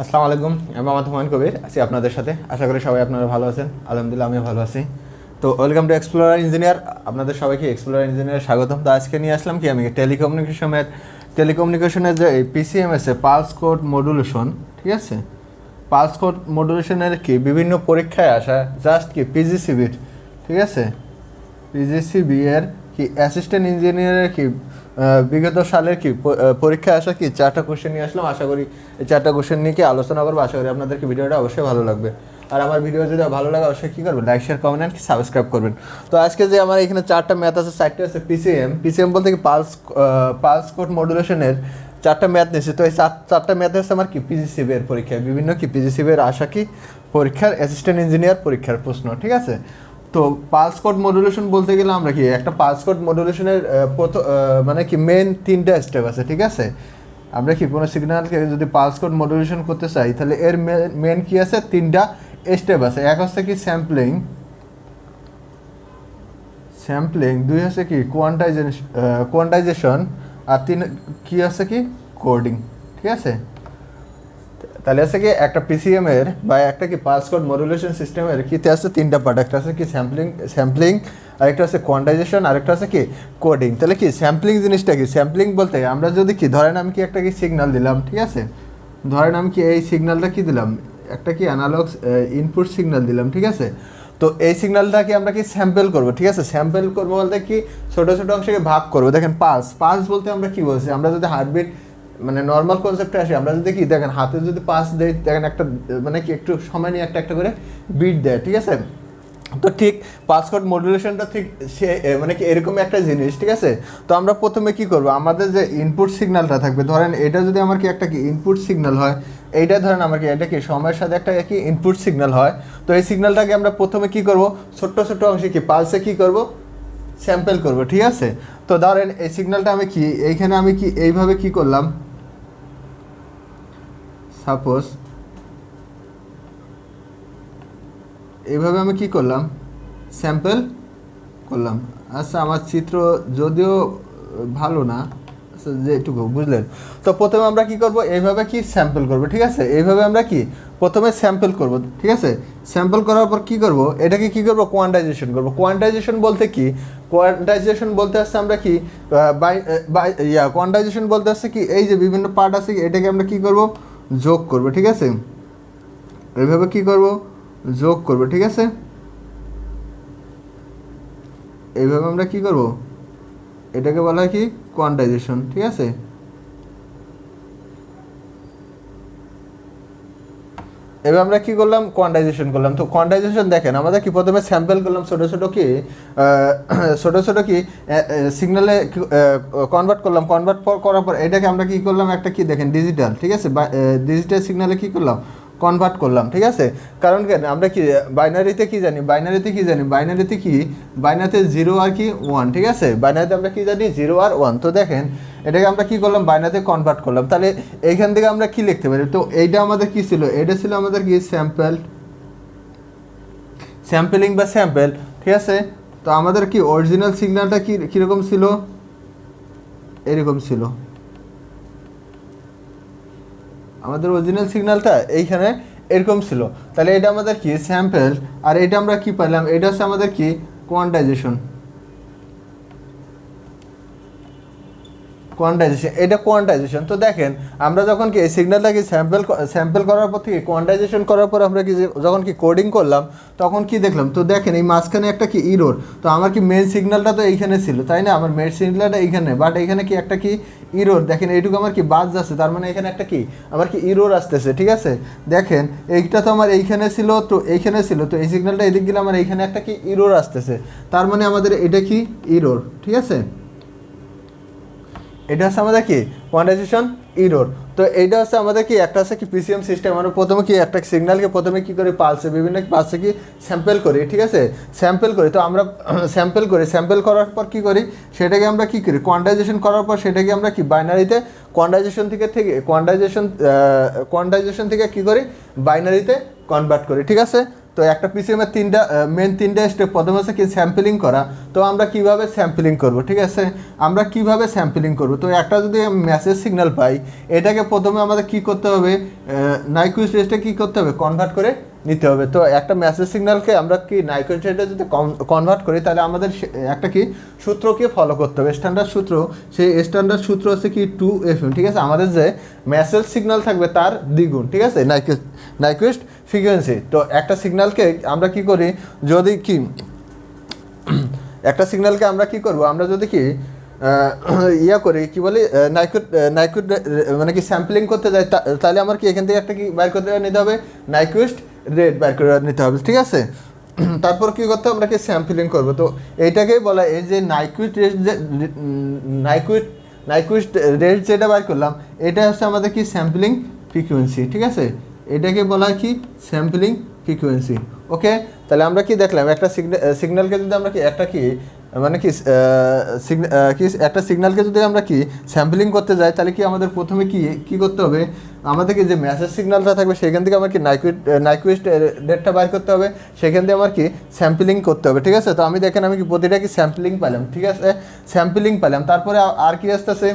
আসসালামু আলাইকুম, আমি মোহাম্মদ হুমায়ুন কবির আছি আপনাদের সাথে। আশা করি সবাই আপনারা ভালো আছেন। আলহামদুলিল্লাহ আমিও ভালো আছি। তো ওয়েলকাম টু এক্সপ্লোরার ইঞ্জিনিয়ার। আপনাদের সবাইকে এক্সপ্লোরার ইঞ্জিনিয়ার স্বাগতম। তো আজকে নিয়ে আসলাম কি, আমি টেলিকমিউনিকেশনের যে পিসিএমএস এ পালস কোড মডুলেশন, ঠিক আছে, পালস কোড মডুলেশনের কি বিভিন্ন পরীক্ষায় আসা জাস্ট কি পিজিসিবির, ঠিক আছে, পিজিসিবি এর কি অ্যাসিস্ট্যান্ট ইঞ্জিনিয়ারের কি বিগত সালের কি পরীক্ষায় আসা কি 4টা কোশ্চেন নিয়ে আসলাম। আশা করি এই 4টা কোশ্চেন নিয়ে কি আলোচনা করবো। আশা করি আপনাদেরকে ভিডিওটা অবশ্যই ভালো লাগবে। আর আমার ভিডিও যদি ভালো লাগে অবশ্যই কী করবেন, লাইক শেয়ার কমেন্ট কি সাবস্ক্রাইব করবেন। তো আজকে যে আমার এখানে 4টা ম্যাথ আছে, 4টা আছে পিসিএম বলতে কি পালস কোড মডুলেশনের 4টা ম্যাথ নিয়েছি। তো এই 4টা ম্যাথ হচ্ছে আমার কি পিজিসিবি এর পরীক্ষায় বিভিন্ন কি পিজিসিবি এর আসা কি পরীক্ষার অ্যাসিস্ট্যান্ট ইঞ্জিনিয়ার পরীক্ষার প্রশ্ন, ঠিক আছে। তো পালস কোড মডুলেশন বলতে গেলে আমরা কি একটা পালস কোড মডুলেশনের মানে কি মেন 3টা স্টেপ আছে, ঠিক আছে। আমরা কি কোনো সিগন্যালকে যদি পালস কোড মডুলেশন করতে চাই তাহলে এর মেন কি আছে, 3টা স্টেপ আছে। এক হচ্ছে কি স্যাম্পলিং, 2 হচ্ছে কি কোয়ান্টাইজেশন, আর 3 কি আছে কি কোডিং, ঠিক আছে। তাহলে আছে কি একটা পিসিএম এর বা একটা কি পালস কোড মডুলেশন সিস্টেমের কিতে আছে 3টা পার্ট। একটা আছে কি স্যাম্পলিং, আরেকটা আছে কোয়ান্টাইজেশন, আরেকটা আছে কি কোডিং। তাহলে কি স্যাম্পলিং জিনিসটা কি, স্যাম্পলিং বলতে আমরা যদি কি ধরেন আমি কি একটা কি সিগন্যাল দিলাম, ঠিক আছে, ধরেন আমি কি এই সিগন্যালটা কি দিলাম, একটা কি অ্যানালগ ইনপুট সিগন্যাল দিলাম, ঠিক আছে। তো এই সিগন্যালটাকে আমরা কি স্যাম্পল করব, ঠিক আছে। স্যাম্পল করবো বলতে কি ছোটো ছোটো অংশকে ভাগ করবো। দেখেন পালস বলতে আমরা কি বলছি, আমরা যদি হার্টবিট মানে নর্মাল কনসেপ্টে আসি, আমরা যদি কি দেখেন হাতে যদি পাস দেয়, দেখেন একটা মানে কি একটু সময় নিয়ে একটা একটা করে বিট দেয়, ঠিক আছে। তো ঠিক পালস কোড মডুলেশনটা ঠিক সে মানে কি এরকমই একটা জিনিস, ঠিক আছে। তো আমরা প্রথমে কি করব, আমাদের যে ইনপুট সিগন্যালটা থাকবে, ধরেন এটা যদি আমার কি একটা কি ইনপুট সিগন্যাল হয়, এইটা ধরেন আমার কি এটা কি সময়ের সাথে একটা কি ইনপুট সিগন্যাল হয়। তো এই সিগন্যালটাকে আমরা প্রথমে কি করব, ছোট্ট ছোট্ট অংশে কি পালসে কি করব, স্যাম্পল করব, ঠিক আছে। তো ধরেন এই সিগন্যালটা আমি কি এইখানে আমি কি এইভাবে কি করলাম, সাপোজ এইভাবে আমি কি করলাম, স্যাম্পল করলাম। আচ্ছা আমার চিত্র যদিও ভালো না, আচ্ছা যেটুকু বুঝলেন। তো প্রথমে আমরা কি করব, এইভাবে কি স্যাম্পল করব, ঠিক আছে। এইভাবে আমরা কি প্রথমে স্যাম্পল করব, ঠিক আছে। স্যাম্পল করার পর কি করব, এটাকে কি করব, কোয়ান্টাইজেশন করব। কোয়ান্টাইজেশন বলতে কি, কোয়ান্টাইজেশন বলতে আসছে আমরা কি কোয়ান্টাইজেশন বলতে আসছে কি এই যে বিভিন্ন পার্ট আছে এটাকে আমরা কি করব, যোগ করব, ঠিক আছে। এইভাবে কি করব, যোগ করব, ঠিক আছে। এইভাবে আমরা কি করব, এটাকে বলা হয় কি কোয়ান্টাইজেশন, ঠিক আছে। এবার আমরা কি করলাম, কোয়ান্টাইজেশন করলাম। তো কোয়ান্টাইজেশন দেখেন আমাদের কি প্রথমে স্যাম্পল করলাম ছোটো ছোটো কি ছোটো ছোটো কি সিগনালে কনভার্ট করলাম। কনভার্ট করার পর এটাকে আমরা কি করলাম, একটা কি দেখেন ডিজিটাল, ঠিক আছে, ডিজিটাল সিগনালে কি করলাম, কনভার্ট করলাম, ঠিক আছে। কারণ কেন আমরা কি বাইনারিতে কি জানি, বাইনারিতে 0 আর কি 1, ঠিক আছে। বাইনারিতে আমরা কি জানি 0 আর 1। তো দেখেন এটাকে আমরা কি করলাম, বাইনারিতে কনভার্ট করলাম। তাহলে এইখান থেকে আমরা কি লিখতে পারি, তো এইটা আমাদের কি ছিল, এটা ছিল আমাদের কি স্যাম্পলিং বা স্যাম্পল, ঠিক আছে। তো আমাদের কি অরিজিনাল সিগন্যালটা কি কীরকম ছিল, এরকম ছিল আমাদের অরিজিনাল সিগন্যালটা, এইখানে এরকম ছিল। তাহলে এটা আমাদের কি স্যাম্পল, আর এটা আমরা কি পাইলাম, এটা হচ্ছে আমাদের কি কোয়ান্টাইজেশন। এটা কোয়ান্টাইজেশন। তো দেখেন আমরা যখন কি এই সিগন্যালটাকে স্যাম্পল করার পর থেকে কোয়ান্টাইজেশন করার পর আমরা কি যখন কি কোডিং করলাম তখন কি দেখলাম, তো দেখেন এই মাঝখানে একটা কি ইরোর। তো আমার কি মেন সিগন্যালটা তো এইখানে ছিল, তাই না, আমার মেন সিগন্যালটা এইখানে, বাট এইখানে কি একটা কি ইরোর, দেখেন এইটুকু আমার কি বাদ যাচ্ছে, তার মানে এখানে একটা কি আমার কি ইরোর আসতেছে, ঠিক আছে। দেখেন এইটা তো আমার এইখানে ছিল, তো এইখানে ছিল, তো এই সিগন্যালটা এদিক গেলে আমার এইখানে একটা কি ইরোর আসতেছে, তার মানে আমাদের এটা কি ইরোর, ঠিক আছে। এটা হচ্ছে আমাদের কি কোয়ান্টাইজেশন ইরোর। তো এইটা হচ্ছে আমাদের কি একটা আছে কি পিসিএম সিস্টেম। আমরা প্রথমে কি একটা সিগন্যালকে প্রথমে কি করি, পালসে বিভিন্ন পালসে কি স্যাম্পল করি, ঠিক আছে, স্যাম্পল করি। তো আমরা স্যাম্পল করার পর কি করি, সেটাকে আমরা কি করি কোয়ান্টাইজেশন করার পর সেটাকে আমরা কি বাইনারিতে কোয়ান্টাইজেশন থেকে কি করি বাইনারিতে কনভার্ট করি, ঠিক আছে। তো একটা পিসিএমের তিনটা স্টেপ, প্রথম হচ্ছে কি স্যাম্পলিং করা। তো আমরা কিভাবে স্যাম্পলিং করব, ঠিক আছে, আমরা কিভাবে স্যাম্পলিং করব। তো একটা যদি মেসেজ সিগন্যাল পাই, এটাকে প্রথমে আমাদের কি করতে হবে, নাইকুইস্ট রেটে কি করতে হবে, কনভার্ট করে নিতে হবে। তো একটা মেসেজ সিগন্যালকে আমরা কি নাইকুইস্ট রেটে যদি কনভার্ট করি, তাহলে আমাদের একটা কি সূত্রকে ফলো করতে হবে, স্ট্যান্ডার্ড সূত্র। সেই স্ট্যান্ডার্ড সূত্র হচ্ছে কি 2FM, ঠিক আছে, আমাদের যে মেসেজ সিগন্যাল থাকবে তার দ্বিগুণ, ঠিক আছে, নাইকুইস্ট ফ্রিকোয়েন্সি। তো একটা সিগন্যালকে আমরা কি করি, যদি কি একটা সিগন্যালকে আমরা কি করব, আমরা যদি কি ইয়া করি, কি বলি, নাইকুইস্ট মানে কি স্যাম্পলিং করতে যাই, তাহলে আমার কি এখান থেকে একটা কি বাইর করতে নিতে হবে, নাইকুইস্ট রেট বাইর করে নিতে হবে, ঠিক আছে। তারপর কি করতে হবে, আমরা কি স্যাম্পলিং করব। তো এইটাকেই বলা, এই যে নাইকুইস্ট রেট, যে নাইকুইস্ট রেট যেটা বাইর করলাম, এটা হচ্ছে আমাদের কি স্যাম্পলিং ফ্রিকোয়েন্সি, ঠিক আছে, এটাকে বলা হয় কি স্যাম্পলিং ফ্রিকোয়েন্সি। ওকে, তাহলে আমরা কি দেখলাম, একটা সিগন্যালকে যদি আমরা কি একটা কি মানে কি একটা সিগন্যালকে যদি আমরা কি স্যাম্পলিং করতে যাই, তাহলে কি আমাদের প্রথমে কি করতে হবে, আমাদেরকে যে মেসেজ সিগন্যালটা থাকবে সেখান থেকে আমার কি নাইকুইস্ট রেটটা বাইর করতে হবে, সেখান থেকে আমার কি স্যাম্পলিং করতে হবে, ঠিক আছে। তো আমি দেখেন আমি কি প্রতিটা কি স্যাম্পলিং পেলাম, ঠিক আছে, স্যাম্পলিং পেলাম। তারপরে আর কি আসতেছে,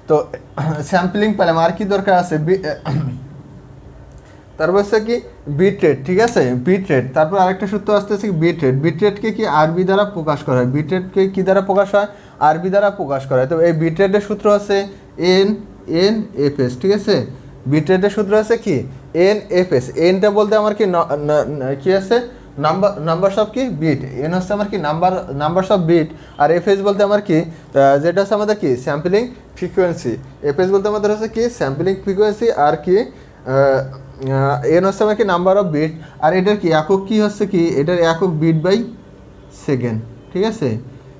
তো স্যাম্পলিং পেলাম, আর কি দরকার আছে, তারপর হচ্ছে কি বিট রেট, ঠিক আছে, বিট রেট। তারপর আরেকটা সূত্র আসতেছে বিট রেট। বিট রেটকে কি আরবি দ্বারা প্রকাশ করা হয়, বিট রেটকে কি দ্বারা প্রকাশ হয়, আরবি দ্বারা প্রকাশ করা হয়। তো এই বিট রেটের সূত্র আছে NFS, ঠিক আছে, বিট রেটের সূত্র আছে কি NFS। এনটা বলতে আমার কি কি আছে, নাম্বারস অফ কি বিট, এন হচ্ছে আমার কি নাম্বারস অফ বিট, আর এফএস বলতে আমার কি যেটা হচ্ছে আমাদের কি স্যাম্পলিং ফ্রিকোয়েন্সি। এফএস বলতে আমাদের হচ্ছে কি স্যাম্পলিং ফ্রিকোয়েন্সি, আর কি এন হচ্ছে আমার কি নাম্বার অফ বিট, আর এটার কি একক কি হচ্ছে কি, এটার একক বিট বাই সেকেন্ড, ঠিক আছে,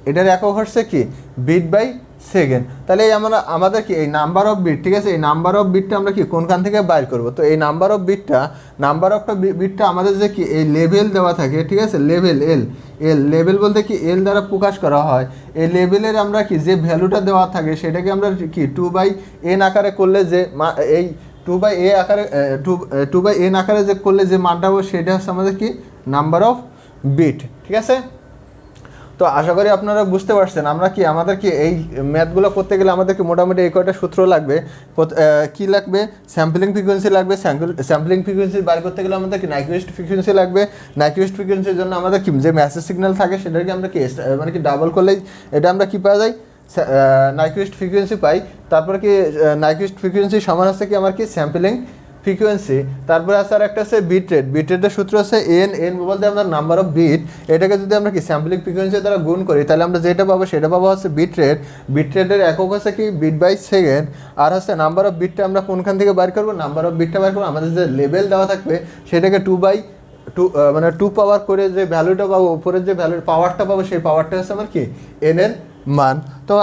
এটার একক হচ্ছে কি বিট বাই সেকেন্ড। তাহলে আমরা আমাদের কি এই নাম্বার অফ বিট, ঠিক আছে, এই নাম্বার অফ বিটটা আমরা কি কোনখান থেকে বাইর করব। তো এই নাম্বার অফ বিটটা আমাদের যে কি এই লেভেল দেওয়া থাকে, ঠিক আছে, লেভেল লেভেল বলতে কি এল দ্বারা প্রকাশ করা হয়। এই লেভেলের আমরা কি যে ভ্যালুটা দেওয়া থাকে সেটাকে আমরা কি 2/n আকারে করলে যে এই 2/n আকারে যে করলে যে মানটা হবে, সেটা হচ্ছে আমাদের কি নাম্বার অফ বিট, ঠিক আছে। তো আশা করি আপনারা বুঝতে পারছেন, আমরা কি আমাদের কি এই ম্যাথগুলো করতে গেলে আমাদেরকে মোটামুটি এই কয়টা সূত্র লাগবে। কি লাগবে, স্যাম্পলিং ফ্রিকোয়েন্সি লাগবে, স্যাম্পলিং ফ্রিকোয়েন্সি বার করতে গেলে আমাদের কি নাইকুইস্ট ফ্রিকোয়েন্সি লাগবে, নাইকুইস্ট ফ্রিকোয়েন্সির জন্য আমাদের কি যে মেসেজ সিগন্যাল থাকে সেটাকে আমরা কি মানে কি ডাবল করলেই এটা আমরা কি পাওয়া যায়, নাইকুইস্ট ফ্রিকোয়েন্সি পাই। তারপরে কি নাইকুইস্ট ফ্রিকোয়েন্সি সমান হচ্ছে কি আমার কি স্যাম্পলিং ফ্রিকোয়েন্সি। তারপরে আছে আর একটা আছে বিট রেট। বিট রেটের সূত্র আছে এন বলতে আমরা নাম্বার অফ বিট, এটাকে যদি আমরা কি স্যাম্পলিং ফ্রিকোয়েন্সি দ্বারা গুণ করি, তাহলে আমরা যেটা পাবো সেটা পাবো হচ্ছে বিট রেট। বিট রেটের একক হচ্ছে কি বিট বাই সেকেন্ড, আর হচ্ছে নাম্বার অফ বিটটা আমরা কোনখান থেকে বার করবো, নাম্বার অফ বিটটা বার করবো আমাদের যে লেভেল দেওয়া থাকবে সেটাকে 2/2 মানে 2 পাওয়ার করে যে ভ্যালুটা পাবো, উপরের যে ভ্যালুর পাওয়ারটা পাবো, সেই পাওয়ারটা হচ্ছে আমার কি এন এর মান। তো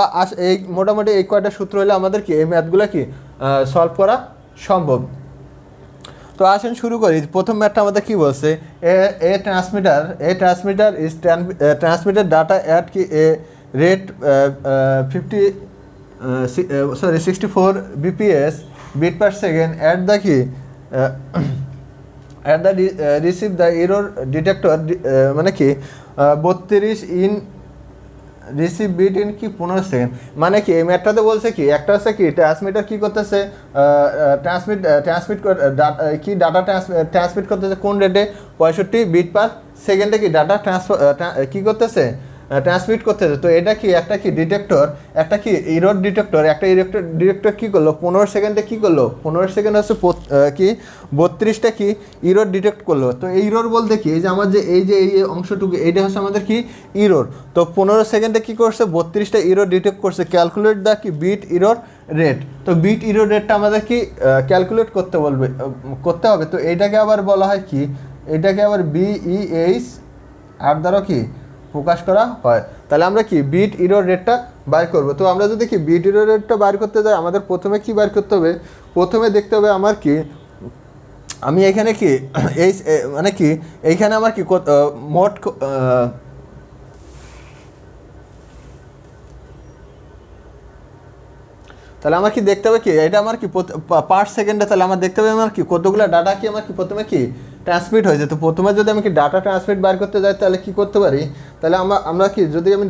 এই মোটামুটি এই কয়টা সূত্র হলে আমাদের কি এই ম্যাথগুলো কি সলভ করা সম্ভব। তো আসেন শুরু করি। প্রথম ম্যাথটা আমাদের কি বলছে, a transmitter is transmitter data at কি a rate 64 bps bit per second at the কি at the receive the error detector, মানে কি 32 ইন রিসিভ বিট ইন কি 15 সেকেন্ড। মানে কি এই ম্যাথটাতে বলছে কি একটা হচ্ছে কি ট্রান্সমিটার কি করতেছে, ডাটা ট্রান্সমিট করতেছে কোন রেটে, 65 বিট পার সেকেন্ডে কি ডাটা কি করতেছে, ট্রান্সমিট করতেছে। তো এটা কি একটা কি ডিটেক্টর, একটা কি ইরর ডিটেক্টর, একটা ডিটেক্টর কি করলো 15 সেকেন্ডে কি করলো, 15 সেকেন্ড হচ্ছে কি 32টা কি ইরর ডিটেক্ট করলো। তো এই ইরর বলতে কি এই যে আমার যে এই অংশটুকু এইটা হচ্ছে আমাদের কি ইরর। তো 15 সেকেন্ডে কি করছে 32টা ইরর ডিটেক্ট করছে। ক্যালকুলেট দ্য কি বিট ইরর রেট। তো বিট ইরর রেটটা আমাদের কি ক্যালকুলেট করতে হবে। তো এইটাকে আবার বলা হয় কি, এটাকে আবার BEH আর দ্বারা কি প্রকাশ করা হয়। তাহলে আমরা কি বিট ইরর রেটটা বার করব। তো আমরা যদি কি বিট ইরর রেটটা বার করতে যাই, আমাদের প্রথমে কি বার করতে হবে, প্রথমে দেখতে হবে আমার কি আমি এখানে কি এই মানে কি এইখানে আমার কি মোট তাহলে আমার কি দেখতে হবে কি এটা আমার কি পার সেকেন্ডে, তাহলে আমার দেখতে হবে আমার কি কতগুলো ডাটা কি আমার কি প্রথমে কি ট্রান্সমিট হয়েছে। তো প্রথমে যদি আমি কি ডাটা ট্রান্সমিট বার করতে যাই তাহলে কি করতে পারি, তাহলে আমরা কি যদি আমি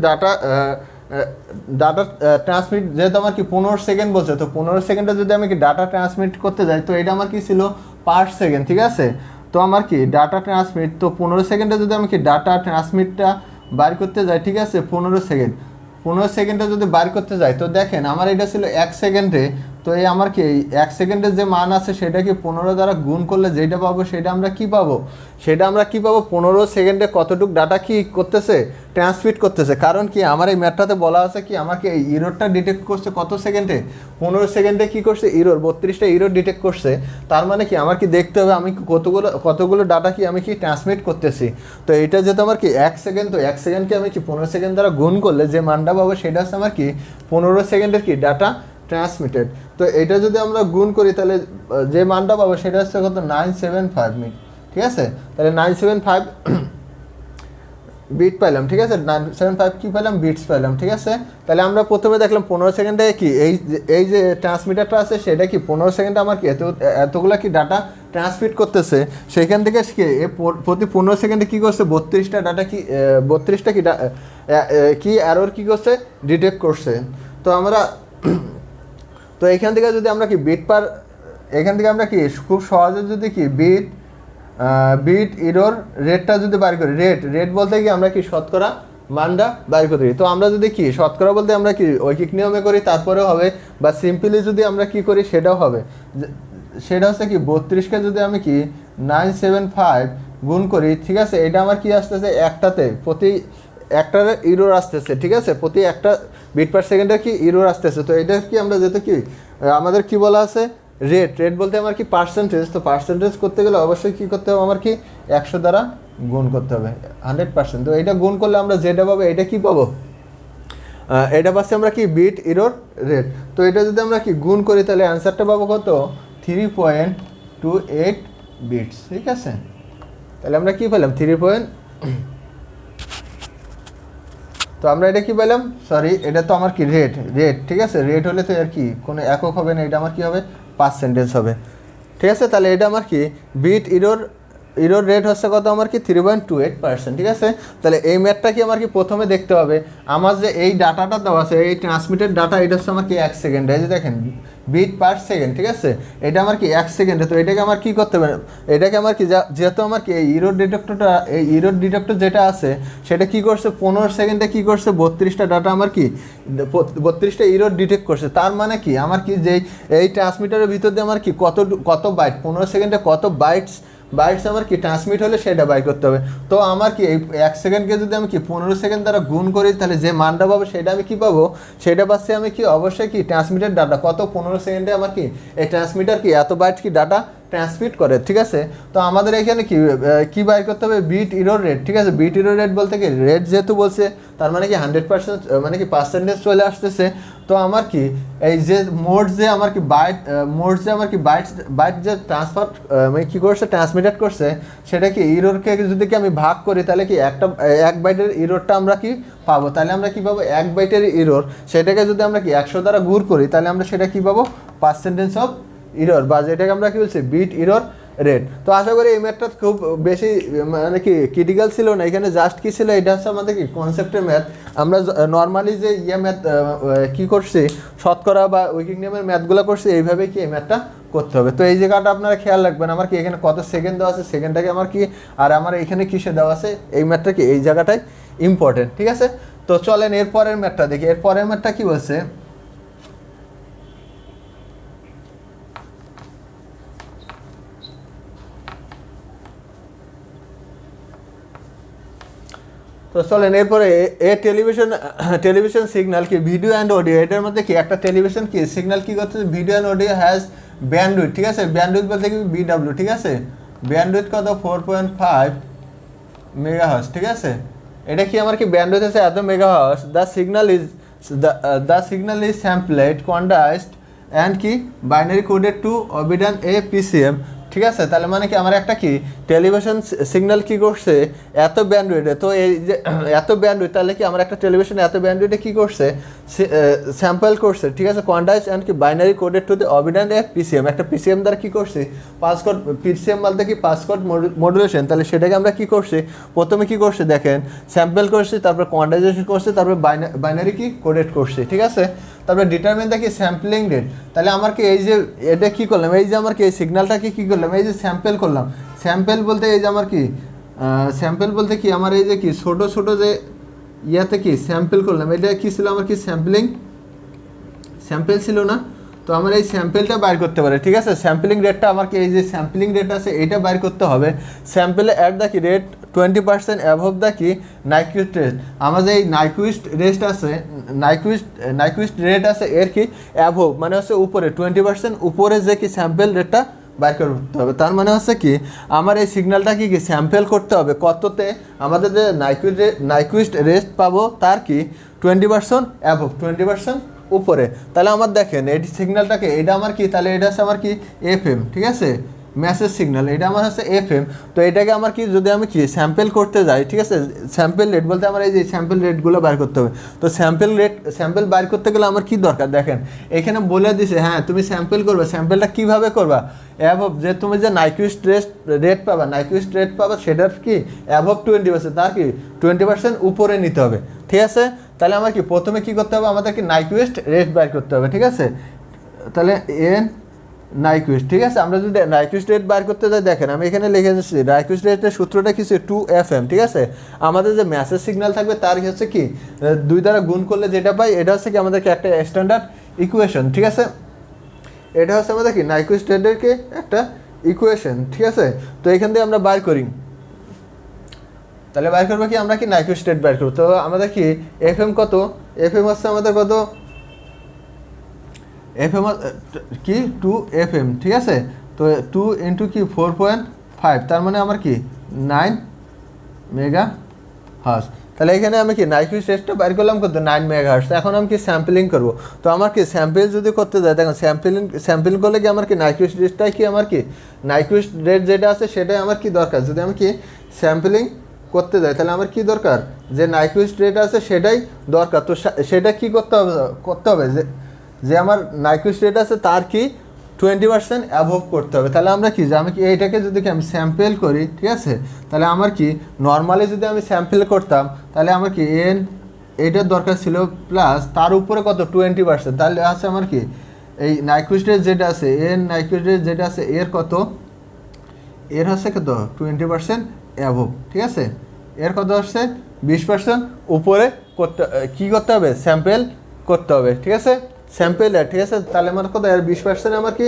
ডাটা ট্রান্সমিট, যেহেতু আমার কি 15 সেকেন্ড বলছে, তো 15 সেকেন্ডে যদি আমি কি ডাটা ট্রান্সমিট করতে যাই তো এটা আমার কি ছিল পার সেকেন্ড, ঠিক আছে। তো আমার কি ডাটা ট্রান্সমিট, তো 15 সেকেন্ডে যদি আমি কি ডাটা ট্রান্সমিটটা বার করতে যাই, ঠিক আছে, 15 সেকেন্ডে যদি বার করতে যাই তো দেখেন আমার এটা ছিল 1 সেকেন্ডে। তো এই আমার কি 1 সেকেন্ডের যে মান আছে সেটা কি 15 দ্বারা গুণ করলে যেটা পাবো সেটা আমরা কি পাবো, 15 সেকেন্ডে কতটুক ডাটা কি করতেছে, ট্রান্সমিট করতেছে। কারণ কি আমার এই ম্যাথটাতে বলা আছে কি আমাকে এই ইরোরটা ডিটেক্ট করছে কত সেকেন্ডে, 15 সেকেন্ডে কি করছে ইরোর, 32টা ইরোর ডিটেক্ট করছে। তার মানে কি আমার কি দেখতে হবে আমি কতগুলো ডাটা কি আমি কি ট্রান্সমিট করতেছি। তো এইটা যেহেতু আমার কি 1 সেকেন্ড, তো 1 সেকেন্ডকে আমি কি 15 সেকেন্ড দ্বারা গুণ করলে যে মানটা পাবো সেটা হচ্ছে আমার কি 15 সেকেন্ডের কি ডাটা ট্রান্সমিটেড। তো এটা যদি আমরা গুণ করি তাহলে যে মানটা পাবো সেটা হচ্ছে কত 975 মিনিট, ঠিক আছে। তাহলে 975 বিট পাইলাম, ঠিক আছে, 975 কি পাইলাম, বিটস পাইলাম, ঠিক আছে। তাহলে আমরা প্রথমে দেখলাম 15 সেকেন্ডে কি এই যে ট্রান্সমিটারটা আছে সেটা কি 15 সেকেন্ডে আমার কি এতগুলা কি ডাটা ট্রান্সমিট করতেছে। সেখান থেকে কি প্রতি 15 সেকেন্ডে কী করছে 32টা ডাটা কি 32টা কি এরর কী করছে ডিটেক্ট করছে। তো আমরা তো এখান থেকে যদি আমরা কি এখান থেকে আমরা কি খুব সহজে যদি কি বিট ইরোর রেটটা যদি বার করি, রেট বলতে কি আমরা কি শতকরা মানটা বার করি। তো আমরা যদি কি শতকরা বলতে আমরা কি ঐকিক নিয়মে করি তারপরেও হবে, বা সিম্পলি যদি আমরা কি করি সেটাও হবে। সেটা হচ্ছে কি 32কে যদি আমি কি 975 গুণ করি, ঠিক আছে, এটা আমার কি আসতেছে একটাতে প্রতি একটার ইরোর আসতেছে, ঠিক আছে, প্রতি একটা বিট পার সেকেন্ডের কি ইরোর আসতেছে। তো এটা কি আমরা যেহেতু কি আমাদের কি বলা আছে রেট বলতে আমার কি পার্সেন্টেজ, তো পার্সেন্টেজ করতে গেলে অবশ্যই কী করতে হবে আমার কি 100 দ্বারা গুণ করতে হবে 100%। তো এটা গুণ করলে আমরা যেটা পাবো এটা কি পাবো, এটা পাচ্ছি আমরা কি বিট ইরোর রেট। তো এটা যদি আমরা কি গুণ করি তাহলে অ্যান্সারটা পাবো কত 3.28 বিটস, ঠিক আছে। তাহলে আমরা কি পেলাম তো আমরা এটা কি পেলাম, সরি এটা তো আমার কি রেট, ঠিক আছে, রেট হলে তো আর কি কোনো একক হবে না, এটা আমার কি হবে পার্সেন্টেজ হবে, ঠিক আছে। তাহলে এটা আমার কি বিট ইরোর রেট হচ্ছে কত আমার কি 3.28%, ঠিক আছে। তাহলে এই ম্যাথটা কি আমার কি প্রথমে দেখতে হবে আমার যে এই ডাটাটা দেওয়া আছে এই ট্রান্সমিটেড ডাটা এটা হচ্ছে আমার কি 1 সেকেন্ডে, এই যে দেখেন বিট পার সেকেন্ড, ঠিক আছে, এটা আমার কি 1 সেকেন্ডে। তো এটাকে আমার কি করতে হবে, এটাকে আমার কি যেহেতু আমার কি এই ইরোর ডিটেক্টর যেটা আছে সেটা কি করছে 15 সেকেন্ডে কি করছে 32টা ডাটা আমার কি 32টা ইরোর ডিটেক্ট করছে। তার মানে কি আমার কি যে এই ট্রান্সমিটারের ভিতর দিয়ে আমার কি কত বাইট 15 সেকেন্ডে কত বাইটস আমার কি ট্রান্সমিট হলে সেটা বাই করতে হবে। তো আমার কি এই 1 সেকেন্ডকে যদি আমি কি 15 সেকেন্ড দ্বারা গুণ করি তাহলে যে মানটা পাবো সেটা আমি কি পাবো, সেটা পাচ্ছি আমি কি অবশ্যই কি ট্রান্সমিটেড ডাটা কত 15 সেকেন্ডে আমার কি এই ট্রান্সমিটার কি এত বাইট কি ডাটা ট্রান্সমিট করে, ঠিক আছে। তো আমাদের এখানে কি বাইর করতে হবে বিট ইরোর রেট, ঠিক আছে। বিট ইরোর রেট বলতে কি রেট যেহেতু বলছে তার মানে কি 100% মানে কি পার্সেন্টেজ চলে আসতেছে। তো আমার কি এই যে মোড যে আমার কি বাইট যে ট্রান্সফার মানে কী করছে ট্রান্সমিটেড করছে সেটা কি ইরোরকে যদি কি আমি ভাগ করি তাহলে কি এক বাইটের ইরোরটা আমরা কি পাবো, তাহলে আমরা কি পাবো 1 বাইটের ইরোর, সেটাকে যদি আমরা কি 100 দ্বারা গুণ করি তাহলে আমরা সেটা কি পাবো পার্সেন্টেজ অফ ইরোর, বা যেটাকে আমরা কি বলছি বিট ইরোর রেট। তো আশা করি এই ম্যাথটা খুব বেশি মানে কি ক্রিটিক্যাল ছিল না, এখানে জাস্ট কি ছিল এটা হচ্ছে আমাদের কি কনসেপ্টের ম্যাথ। আমরা নর্মালি যে ম্যাথ কী করছি শতকরা বা ঐকিক নিয়মের ম্যাথগুলো করছি এইভাবে কি এই ম্যাথটা করতে হবে। তো এই জায়গাটা আপনারা খেয়াল রাখবেন আমার কি এখানে কত সেকেন্ড দেওয়া আছে, সেকেন্ডটাকে আমার কি আর আমার এখানে কিসে দেওয়া আছে এই ম্যাথটা কি এই জায়গাটাই ইম্পর্টেন্ট, ঠিক আছে। তো চলেন এরপরের ম্যাথটা দেখি। এরপরের ম্যাথটা কি বলছে, তো চলেন এরপরে টেলিভিশন সিগন্যাল কি ভিডিও অ্যান্ড অডিও, এটার মধ্যে কি একটা টেলিভিশন কি সিগন্যাল কি করতেছে video and audio has bandwidth, ঠিক আছে, ব্যান্ডউইথ বলতে কি বিডব্লিউ, ঠিক আছে, ব্যান্ডউইথ কত 4.5 মেগাহার্টজ, ঠিক আছে। এটা কি আমার কি ব্যান্ডউইথ আছে এত megahertz, the signal is sampled quantized and কি binary coded to obtain a PCM, ঠিক আছে, তাহলে মানে কি আমার একটা কি টেলিভিশন সিগন্যাল কি করছে এত ব্যান্ডউইডে, তো এই যে এত ব্যান্ডউইড, তাহলে কি আমার একটা টেলিভিশন এত ব্যান্ডউইডে কি করছে স্যাম্পল করছে, ঠিক আছে, কোয়ান্টাইজ অ্যান্ড কি binary coded to the obtain a PCM, একটা পিসিএম দ্বারা কি করছে পাস কোড, পিসিএম বলতে কি পাস কোড মডুলেশন, তাহলে সেটাকে আমরা কি করছি প্রথমে কি করছে দেখেন স্যাম্পল করছি, তারপর কোয়ান্টাইজেশন করছে, তারপর বাইনারি কি কোডেড করছে, ঠিক আছে, তারপরে ডিটারমিন দেখি স্যাম্পলিং রেট, তাহলে আমার কি এই যে এটা কী করলাম, এই যে আমার কি এই সিগন্যালটাকে কী করলাম, এই যে স্যাম্পল করলাম, স্যাম্পল বলতে এই যে আমার কি স্যাম্পল বলতে কি আমার এই যে কি ছোটো ছোটো যে ইয়াতে কি স্যাম্পল করলাম, এটা কী ছিল আমার কি স্যাম্পল ছিল না, তো আমার এই স্যাম্পলটা বাইর করতে পারে, ঠিক আছে, স্যাম্পলিং রেটটা আমার কি এই যে স্যাম্পলিং রেট আছে এইটা বাইর করতে হবে, স্যাম্পলে অ্যাট দ্য কি রেট 20% অ্যাভভ দ্য কি নাইকুইস্ট রেট, আমার যে এই নাইকুইস্ট রেট আছে নাইকুইস্ট রেট আছে এর কি অ্যাভভ মানে হচ্ছে উপরে 20% উপরে যে কি স্যাম্পল রেটটা বাইর করতে হবে, তার মানে হচ্ছে কি আমার এই সিগন্যালটা কি স্যাম্পল করতে হবে কততে, আমাদের যে নাইকুইস্ট রেট পাবো তার কি 20% অ্যাভভ 20% উপরে, তাহলে আমার দেখেন এই সিগন্যালটাকে এটা আমার কি, তাহলে এটা হচ্ছে আমার কি এফএম, ঠিক আছে, মেসেজ সিগন্যাল, এটা আমার হচ্ছে এফএম, তো এটাকে আমার কি যদি আমি কি স্যাম্পল করতে যাই, ঠিক আছে, স্যাম্পল রেট বলতে আমার এই যে স্যাম্পল রেটগুলো বার করতে হবে, তো স্যাম্পল বার করতে গেলে আমার কি দরকার দেখেন এখানে বলে দিছে, হ্যাঁ তুমি স্যাম্পল করবে, স্যাম্পলটা কীভাবে করবা অ্যাভব, যে তুমি যে নাইকুইস্ট রেট পাবা সেটার কি অ্যাভব 20%, তার কি 20% উপরে নিতে হবে, ঠিক আছে, তাহলে আমার কি প্রথমে কি করতে হবে আমাদেরকে নাইকুইস্ট রেট বার করতে হবে, ঠিক আছে, তাহলে এন নাইকুইস্ট, ঠিক আছে, আমরা যদি নাইকুইস্ট রেট বার করতে যাই দেখেন আমি এখানে লিখে দিচ্ছি নাইকুইস্ট রেটের সূত্রটা কিছু 2FM, ঠিক আছে, আমাদের যে মেসেজ সিগন্যাল থাকবে তার হচ্ছে কি 2 দ্বারা গুণ করলে যেটা পাই এটা হচ্ছে কি আমাদেরকে একটা স্ট্যান্ডার্ড ইকুয়েশন, ঠিক আছে, এটা হচ্ছে আমাদের কি নাইকুইস্ট রেটের কি একটা ইকুয়েশন, ঠিক আছে, তো এখান থেকে আমরা বার করি, তাহলে বার করবো কি আমরা কি নাইকুইস্ট রেট বার করবো, তো আমাদের কি এফএম কত, এফএম হচ্ছে আমাদের কত এফএম কি 2FM, ঠিক আছে, তো 2 ইন্টু কি 4.5, তার মানে আমার কি 9 মেগা হার্টজ, তাহলে এখানে আমি কি নাইকুইস্ট রেটটা বাইর করলাম কত 9 মেগা হার্টজ, এখন আমি কি স্যাম্পলিং করবো, তো আমার কি স্যাম্পল যদি করতে যাই দেখুন স্যাম্পলিং করলে কি আমার কি নাইকুইস্ট রেটটাই কি আমার কি নাইকুইস্ট রেট যেটা আছে সেটাই আমার কি দরকার, যদি আমি কি স্যাম্পলিং করতে যাই তাহলে আমার কি দরকার যে নাইকুইস্ট রেট আছে সেটাই দরকার, তো সেটা কি করতে হবে যে আমার নাইকুইস্ট রেট আছে তার কি 20% অ্যাভভ করতে হবে, তাহলে আমরা কি যে আমি কি এইটাকে যদি আমি স্যাম্পল করি, ঠিক আছে, তাহলে আমার কি নর্মালি যদি আমি স্যাম্পল করতাম তাহলে আমার কি এন এইটার দরকার ছিল প্লাস তার উপরে কত 20%, তাহলে আছে আমার কি এই নাইকুইস্ট রেট যেটা আছে নাইকুইস্ট রেট যেটা আছে এর কত, এর হচ্ছে কত 20% অ্যাভভ, ঠিক আছে, এর কত হচ্ছে 20% উপরে করতে হবে স্যাম্পল করতে হবে, ঠিক আছে, স্যাম্পল, ঠিক আছে, তাহলে আমার কত আর 20% আমার কি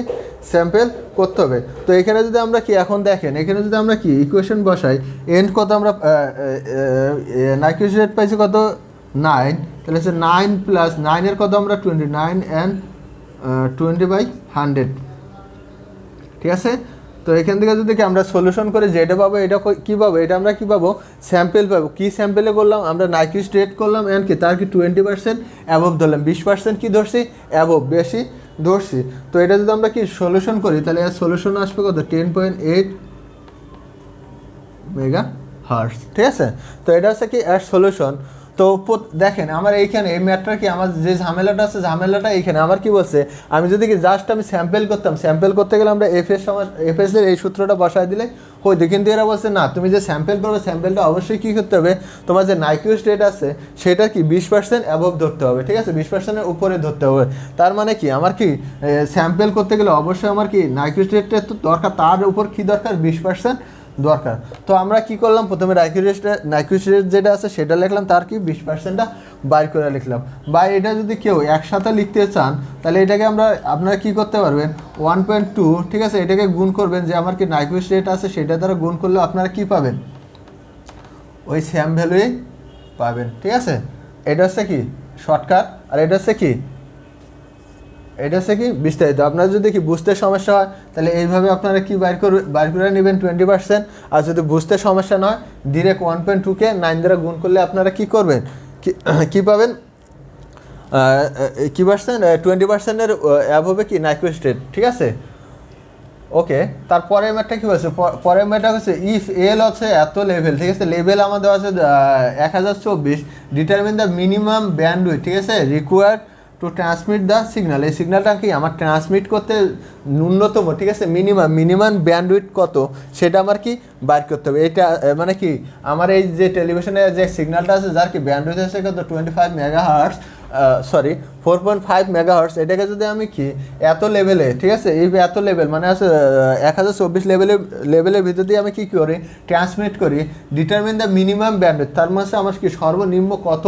স্যাম্পল করতে হবে, তো এখানে যদি আমরা কি এখন দেখেন এখানে যদি আমরা কি ইকুয়েশন বসাই এন্ড কত আমরা নাইকুইস্ট রেট পাইছি কত 9, তাহলে হচ্ছে 9 প্লাস 9 এর কত আমরা 29 অ্যান্ড 20/100, ঠিক আছে, তো এখান থেকে যদি আমরা সলিউশন করে যেটা পাবো এটা কী পাবো, এটা আমরা কী পাবো স্যাম্পল পাবো, কী স্যাম্পলে করলাম আমরা নাইকুইস্ট রেট করলাম অ্যান্ড কি তার কি 20% অ্যাভব ধরলাম, 20% কি ধরছি অ্যাভব বেশি ধরছি, তো এটা যদি আমরা কি সলিউশন করি তাহলে এর সলিউশন আসবে কত 10.8 মেগা হার্টজ, ঠিক আছে, তো এটা হচ্ছে কি এর সলিউশন, তো দেখেন আমার এইখানে এই ম্যাটটা কি আমার যে ঝামেলাটা আছে ঝামেলাটা এইখানে আমার কি বলছে আমি যদি কি জাস্ট আমি স্যাম্পল করতাম, স্যাম্পল করতে গেলে আমরা এফএস এর এই সূত্রটা বসায় দিলে হয়তো, কিন্তু এরা বলছে না তুমি যে স্যাম্পল করবে স্যাম্পলটা অবশ্যই কী করতে হবে তোমার যে নাইকুইস্ট রেট আছে সেটা কি 20% অ্যাভব ধরতে হবে, ঠিক আছে, 20% এর উপরে ধরতে হবে, তার মানে কি আমার কি স্যাম্পল করতে গেলে অবশ্যই আমার কি নাইকুইস্ট রেটটা তো দরকার, তার উপর কি দরকার 20% দরকার, তো আমরা কি করলাম প্রথমে নাইকুইস্ট রেট যেটা আছে সেটা লিখলাম, তার কি 20%টা বাইর করে লিখলাম, বা এটা যদি কেউ একসাথে লিখতে চান তাহলে এটাকে আপনারা কি করতে পারবেন 1.2, ঠিক আছে, এটাকে গুণ করবেন যে আমার কি নাইকুইস্ট রেট আছে সেটা দ্বারা গুণ করলে আপনারা কি পাবেন ওই সেম ভ্যালুই পাবেন, ঠিক আছে, এটা হচ্ছে কি শর্টকাট, আর এটা হচ্ছে কি বিস্তারিত, আপনারা যদি কি বুঝতে সমস্যা হয় তাহলে এইভাবে আপনারা কি বাইর করে নেবেন 20%, আর যদি বুঝতে সমস্যা নয় ডিরেক্ট 1.2কে 9 দ্বারা গুণ করলে আপনারা কি করবেন কি পাবেন কি পার্সেন্ট 20% এর অ্যাভবে কি নাইকুইস্ট রেট, ঠিক আছে, ওকে, তারপরে ম্যাটটা কি বলছে, পরের ম্যাটটা হচ্ছে ইফ এল হচ্ছে এত লেভেল, ঠিক আছে, লেভেল আমাদের আছে 1024, ডিটারমিন দ্য মিনিমাম ব্যান্ডউইথ, ঠিক আছে, required to transmit the signal. এই সিগন্যালটা কি আমার ট্রান্সমিট করতে ন্যূনতম, ঠিক আছে, মিনিমাম ব্যান্ডউইথ কত সেটা আমার কি বার করতে হবে। এটা মানে কি আমার এই যে টেলিভিশনে যে সিগন্যালটা আছে যার কি ব্যান্ডউইথ আছে কত 25 মেগাহার্টজ, সরি 4.5 মেগাহার্টজ, এটাকে যদি আমি কি এত লেভেলে, ঠিক আছে, এই এত লেভেল মানে আছে 1024 লেভেলের ভিতর দিয়ে আমি কী করি ট্রান্সমিট করি, ডিটারমিন দ্য মিনিমাম ব্যান্ডউইথ, তার মধ্যে আমার কি সর্বনিম্ন কত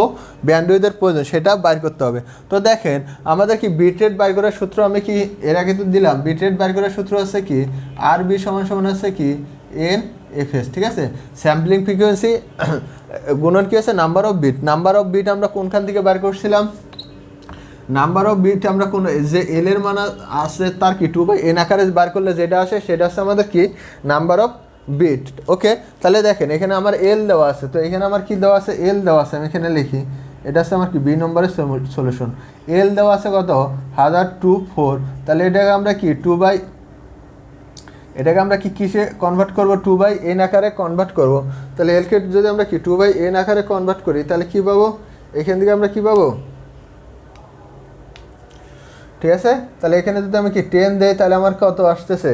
ব্যান্ডউইথের প্রয়োজন সেটা বাইর করতে হবে। তো দেখেন আমাদের কি বিট রেট বাইর করার সূত্র আমি কি এর আগে তো দিলাম, বিট রেট বাইর করার সূত্র আছে কি আর বি সমান সমান আছে কি এন এফ এস, ঠিক আছে, স্যাম্পলিং ফ্রিকোয়েন্সি গুণন কি আছে নাম্বার অফ বিট আমরা কোনখান থেকে বার করছিলাম, নাম্বার অফ বিট আমরা কোন যে এল এর মান আছে তার কি 2/n আকারে বার করলে যেটা আসে সেটা হচ্ছে আমাদের কি নাম্বার অফ বিট। ওকে, তাহলে দেখেন এখানে আমার এল দেওয়া আছে, তো এখানে আমার কি দেওয়া আছে এল দেওয়া আছে, আমি এখানে লিখি এটা হচ্ছে আমার কি বি নম্বরের সলিউশন। এল দেওয়া আছে কত 1024, তাহলে এটাকে আমরা কি এটাকে আমরা কি কিসে কনভার্ট করব 2/n আকারে কনভার্ট করব। তাহলে এলকে যদি আমরা কি 2/n আকারে কনভার্ট করি তাহলে কি পাবো, এখান থেকে আমরা কি পাবো, ঠিক আছে, তাহলে এখানে যদি আমি কি 10 দেই তাহলে আমার কত আসতেছে